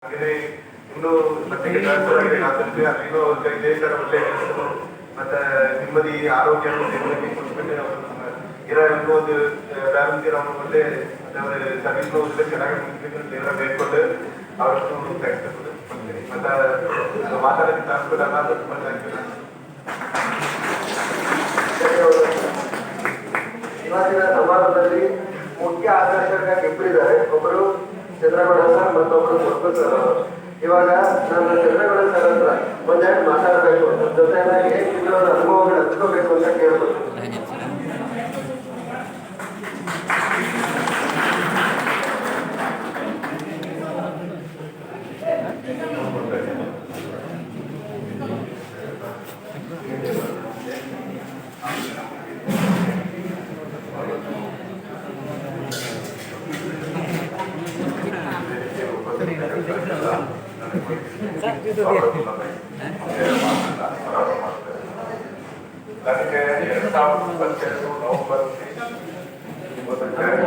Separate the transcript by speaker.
Speaker 1: ಹಾಗೆ ಇನ್ನು ಮತ್ತೆ ಟ್ರಾನ್ಸ್ಫರ್ ಆಗಿದೆ ನಾಲ್ಕು ಅಲ್ಲಿನೂ ಇದೇ ಥರ ಒಳ್ಳೆ ಹೆಸರು ಮತ್ತೆ ನೆಮ್ಮದಿ ಆರೋಗ್ಯ ಇರೋ ಒಂದು ವ್ಯಾರಂಟಿ ನಾವು ಒಳ್ಳೆ ಅವರ ಸರ್ವಿಸ್ ಒಳ್ಳೆ ಚೆನ್ನಾಗಿ ಮುಗಿಸ್ಬೇಕು ದೇವರ ಬೇಡ್ಕೊಂಡು ಅವರಷ್ಟು ಥ್ಯಾಂಕ್ಸ್ ಮತ್ತೆ ಮಾತಾಡೋಕ್ಕೆ ಟ್ರಾನ್ಸ್ಫರ್ ಅಲ್ಲ ತುಂಬ ಥ್ಯಾಂಕ್ಸ್.
Speaker 2: ಇವತ್ತಿನ ಸಮಾರಂಭದಲ್ಲಿ ಮುಖ್ಯ ಆಕರ್ಷಕ ಇಬ್ಬರಿದ್ದಾರೆ. ಒಬ್ಬರು ಚಂದ್ರಗೌಡ ಸರ್ ಮತ್ತೊಬ್ಬರು ಮುರುಘ ಸರ್ ಅವರು. ಇವಾಗ ನಾನು ಚಂದ್ರಗೌಡ ಸರ್ ಹತ್ರ ಒಂದೆರಡು ಮಾತಾಡಬೇಕು, ಜೊತೆಯಾಗಿ ಕೆಲವರ ಅನುಭವಗಳು ಹಂಚ್ಕೋಬೇಕು ಅಂತ ಕೇಳ್ಬೋದು.
Speaker 1: ನನಗೆ 2022 ನವೆಂಬರ್